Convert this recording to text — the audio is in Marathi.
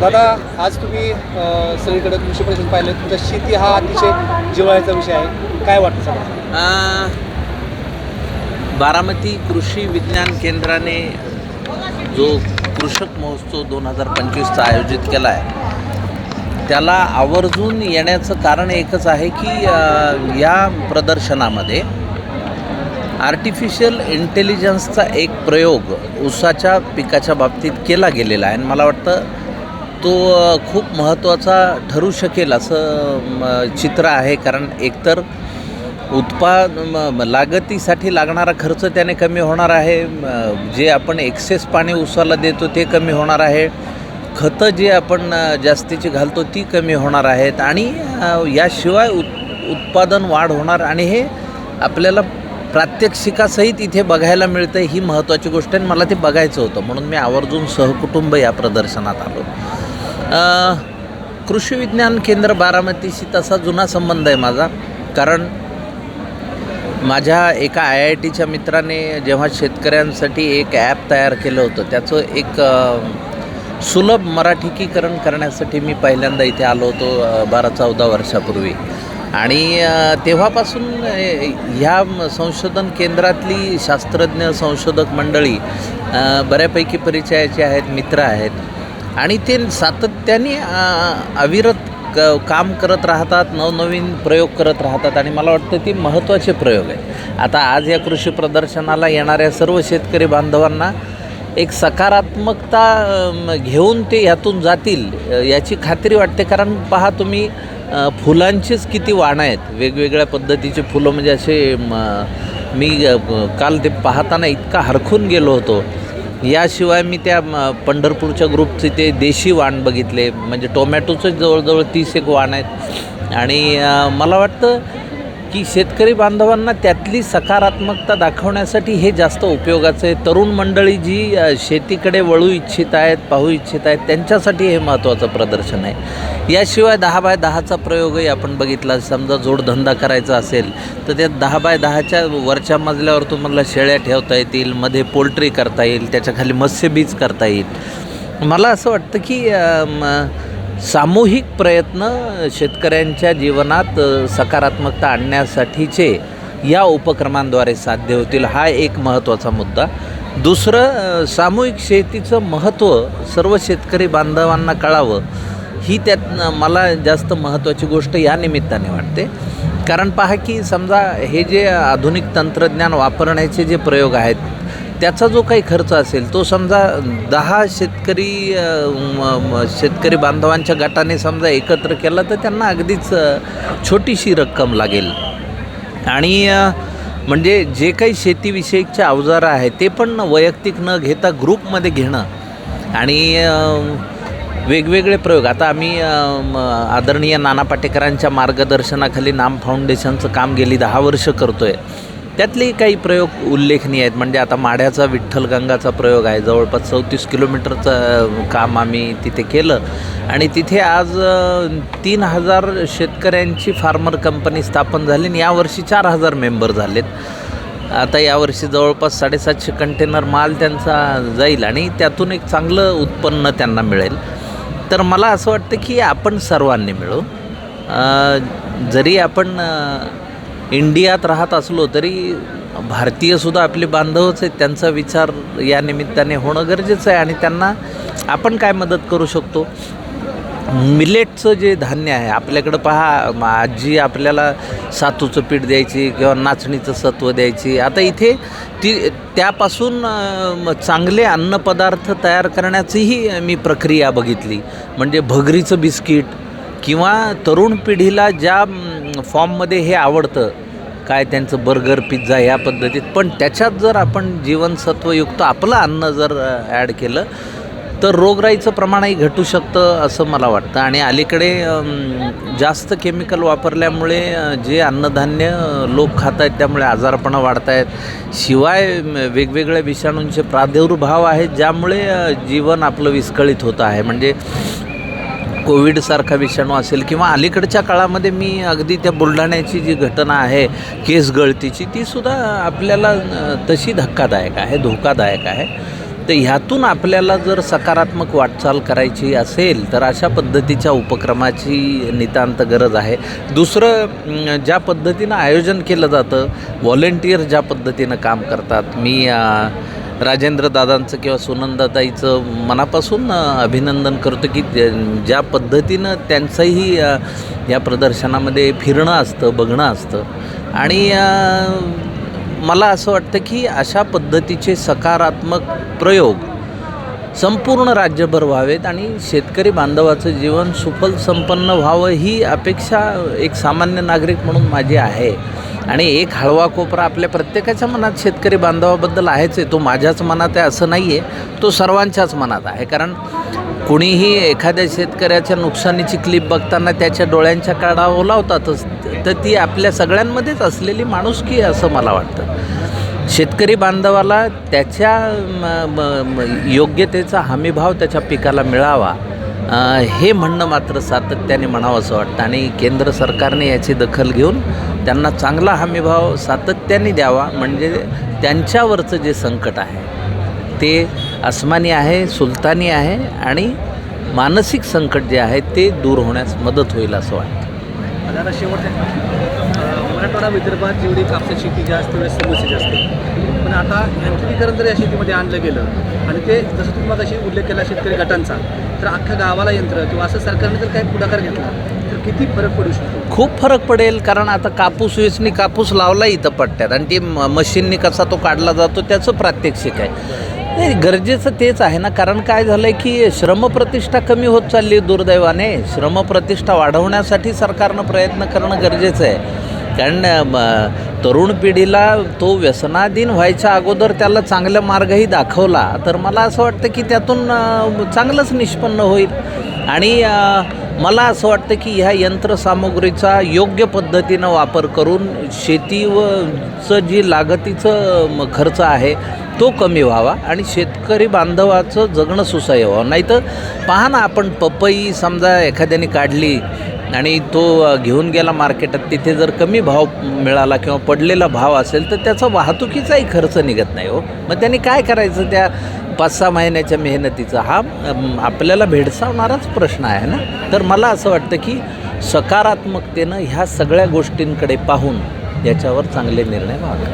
दादा, आज तुम्ही सगळीकडे कृषी परिषद पाहिलं, तुमचा शेती हा अतिशय जिव्हाळ्याचा विषय आहे, काय वाटतं सगळं? बारामती कृषी विज्ञान केंद्राने जो कृषक महोत्सव 2025चा आयोजित केला आहे, त्याला आवर्जून येण्याचं कारण एकच आहे की या प्रदर्शनामध्ये आर्टिफिशियल इंटेलिजन्सचा एक प्रयोग ऊसाच्या पिकाच्या बाबतीत केला गेलेला आहे आणि मला वाटतं तो खूप महत्त्वाचा ठरू शकेल असं चित्र आहे. कारण एकतर लागतीसाठी लागणारा खर्च त्याने कमी होणार आहे, जे आपण एक्सेस पाणी ऊसाला देतो ते कमी होणार आहे, खतं जे आपण जास्तीची घालतो ती कमी होणार आहेत आणि याशिवाय उत्पादन वाढ होणार आणि हे आपल्याला प्रात्यक्षिकासहित इथे बघायला मिळतं. ही महत्त्वाची गोष्ट आहे, मला ते बघायचं होतं म्हणून मी आवर्जून सहकुटुंब या प्रदर्शनात आलो. कृषी विज्ञान केंद्र बारामतीशी तसा जुना संबंध आहे माझा, कारण माझ्या एका IITच्या मित्राने जेव्हा शेतकऱ्यांसाठी एक ॲप तयार केलं होतं, त्याचं एक सुलभ मराठीकीकरण करण्यासाठी मी पहिल्यांदा इथे आलो होतो 12-14 वर्षापूर्वी आणि तेव्हापासून ह्या संशोधन केंद्रातली शास्त्रज्ञ संशोधक मंडळी बऱ्यापैकी परिचयाचे आहेत, मित्र आहेत आणि ते सातत्याने अविरत काम करत राहतात, नवनवीन प्रयोग करत राहतात आणि मला वाटतं ती महत्त्वाचे प्रयोग आहे. आता आज या कृषी प्रदर्शनाला येणाऱ्या सर्व शेतकरी बांधवांना एक सकारात्मकता घेऊन ते यातून जातील याची खात्री वाटते. कारण पहा तुम्ही, फुलांचीच किती वाणं आहेत, वेगवेगळ्या पद्धतीचे फुलं, म्हणजे असे मी काल ते पाहताना इतका हरखून गेलो होतो. याशिवाय मी त्या पंढरपूरच्या ग्रुपचे ते देशी वाण बघितले, म्हणजे टोमॅटोचं जवळजवळ 30 एक वाण आहेत आणि मला वाटतं की शेतकरी बांधवांना त्यातली सकारात्मकता दाखवण्यासाठी हे जास्त उपयोगाचं आहे. तरुण मंडळी जी शेतीकडे वळू इच्छित आहेत, पाहू इच्छित आहेत, त्यांच्यासाठी हे महत्त्वाचं प्रदर्शन आहे. याशिवाय 10x10चा प्रयोगही आपण बघितला. समजा जोडधंदा करायचा असेल तर त्या 10x10च्या वरच्या मजल्यावर तुम्हाला शेळ्या ठेवता येतील, मध्ये पोल्ट्री करता येईल, त्याच्याखाली मत्स्यबीज करता येईल. मला असं वाटतं की सामूहिक प्रयत्न शेतकऱ्यांच्या जीवनात सकारात्मकता आणण्यासाठीचे या उपक्रमांद्वारे साध्य होतील, हा एक महत्त्वाचा मुद्दा. दुसरं, सामूहिक शेतीचं महत्त्व सर्व शेतकरी बांधवांना कळावं, ही त्यात मला जास्त महत्त्वाची गोष्ट या निमित्ताने वाटते. कारण पहा की समजा हे जे आधुनिक तंत्रज्ञान वापरण्याचे जे प्रयोग आहेत, त्याचा जो काही खर्च असेल तो समजा 10 शेतकरी बांधवांच्या गटाने समजा एकत्र केला तर त्यांना अगदीच छोटीशी रक्कम लागेल आणि म्हणजे जे काही शेतीविषयीचे अवजारं आहेत ते पण वैयक्तिक न घेता ग्रुपमध्ये घेणं आणि वेगवेगळे प्रयोग. आता आम्ही आदरणीय नाना पाटेकरांच्या मार्गदर्शनाखाली नाम फाउंडेशनचं काम गेली 10 वर्ष करतो आहे. त्यातले काही प्रयोग उल्लेखनीय आहेत. म्हणजे आता माढ्याचा विठ्ठल गंगाचा प्रयोग आहे, जवळपास 34 किलोमीटरचं काम आम्ही तिथे केलं आणि तिथे आज 3000 शेतकऱ्यांची फार्मर कंपनी स्थापन झाली आणि यावर्षी 4000 मेंबर झालेत. आता यावर्षी जवळपास 750 कंटेनर माल त्यांचा जाईल आणि त्यातून एक चांगलं उत्पन्न त्यांना मिळेल. तर मला असं वाटतं की आपण सर्वांनी मिळू, जरी आपण इंडियात राहत असलो तरी भारतीयसुद्धा आपले बांधवच आहेत, त्यांचा विचार या निमित्ताने होणं गरजेचं आहे आणि त्यांना आपण काय मदत करू शकतो. मिलेटचं जे धान्य आहे आपल्याकडं, पहा आजी आपल्याला सातूचं पीठ द्यायची किंवा नाचणीचं सत्व द्यायची. आता इथे त्यापासून चांगले अन्नपदार्थ तयार करण्याचीही मी प्रक्रिया बघितली. म्हणजे भगरीचं बिस्किट किंवा तरुण पिढीला ज्या फॉर्ममध्ये हे आवडतं, काय त्यांचं बर्गर, पिझ्झा या पद्धतीत, पण त्याच्यात जर आपण जीवनसत्वयुक्त आपलं अन्न जर ॲड केलं तर रोगराईचं प्रमाणही घटू शकतं असं मला वाटतं. आणि अलीकडे जास्त केमिकल वापरल्यामुळे जे अन्नधान्य लोक खात आहेत त्यामुळे आजारपणं वाढत आहेत. शिवाय वेगवेगळ्या विषाणूंचे प्रादुर्भाव आहेत ज्यामुळे जीवन आपलं विस्कळीत होतं आहे. म्हणजे कोविडसारखा विषाणू असेल किंवा अलीकडच्या काळामध्ये मी अगदी त्या बुलढाण्याची जी घटना आहे केस गळतीची, तीसुद्धा आपल्याला तशी धक्कादायक आहे, धोकादायक आहे. तर ह्यातून आपल्याला जर सकारात्मक वाटचाल करायची असेल तर अशा पद्धतीच्या उपक्रमाची नितांत गरज आहे. दुसरं, ज्या पद्धतीनं आयोजन केलं जातं, व्हॉलेंटियर ज्या पद्धतीनं काम करतात, मी राजेंद्र दादांचं किंवा सुनंदाताईचं मनापासून अभिनंदन करतो की ज्या पद्धतीनं त्यांचंही या प्रदर्शनामध्ये फिरणं असतं, बघणं असतं. आणि मला असं वाटतं की अशा पद्धतीचे सकारात्मक प्रयोग संपूर्ण राज्यभर व्हावेत आणि शेतकरी बांधवाचं जीवन सुफल संपन्न व्हावं ही अपेक्षा एक सामान्य नागरिक म्हणून माझी आहे. आणि एक हळवा कोपरा आपल्या प्रत्येकाच्या मनात शेतकरी बांधवाबद्दल आहेच आहे. तो माझ्याच मनात आहे असं नाही आहे, तो सर्वांच्याच मनात आहे. कारण कुणीही एखाद्या शेतकऱ्याच्या नुकसानीची क्लिप बघताना त्याच्या डोळ्यांच्या काळा ओलावतातच, तर ती आपल्या सगळ्यांमध्येच असलेली माणुसकी आहे असं मला वाटतं. शेतकरी बांधवाला त्याच्या योग्यतेचा हमीभाव त्याच्या पिकाला मिळावा हे म्हणणं मात्र सातत्याने म्हणावं असं वाटतं. आणि केंद्र सरकारने याची दखल घेऊन त्यांना चांगला हमीभाव सातत्याने द्यावा, म्हणजे त्यांच्यावरचं जे संकट आहे ते आसमानी आहे, सुलतानी आहे आणि मानसिक संकट जे आहे ते दूर होण्यास मदत होईल असं वाटतं. आता मराठवाडा विदर्भात जेवढी कापसाची शेती जास्त तेवढ्या समस्या जास्त, पण आता यांत्रिकीकरण जर या शेतीमध्ये आणलं गेलं आणि ते जसं तुम्ही मगाशी उल्लेख केला शेतकरी गटांचा, तर अख्ख्या गावाला यंत्र किंवा असं सरकारने जर काही पुढाकार घेतला तर किती फरक पडू शकतो? खूप फरक पडेल. कारण आता कापूस वेचणी कापूस लावला इथं पट्ट्यात आणि ती मशीननी कसा तो काढला जातो त्याचं प्रात्यक्षिक आहे. नाही, गरजेचं तेच आहे ना. कारण काय झालं आहे की श्रमप्रतिष्ठा कमी होत चालली आहे दुर्दैवाने. श्रमप्रतिष्ठा वाढवण्यासाठी सरकारनं प्रयत्न करणं गरजेचं आहे. कारण तरुण पिढीला तो व्यसनाधीन व्हायच्या अगोदर त्याला चांगला मार्गही दाखवला तर मला असं वाटतं की त्यातून चांगलंच निष्पन्न होईल. आणि मला असं वाटतं की ह्या यंत्रसामुग्रीचा योग्य पद्धतीनं वापर करून शेतीचं जी लागतीचं खर्च आहे तो कमी व्हावा आणि शेतकरी बांधवाचं जगणं सुसह्य व्हावं. नाही तर पहा ना, आपण पपई समजा एखाद्याने काढली आणि तो घेऊन गेला मार्केटात, तिथे जर कमी भाव मिळाला किंवा पडलेला भाव असेल तर त्याचा वाहतुकीचाही खर्च निघत नाही हो. मग त्यांनी काय करायचं त्या 5-6 महिन्याच्या मेहनतीचा? हा आपल्याला भेडसावणाराच प्रश्न आहे ना. तर मला असं वाटतं की सकारात्मकतेनं ह्या सगळ्या गोष्टींकडे पाहून याच्यावर चांगले निर्णय व्हावे.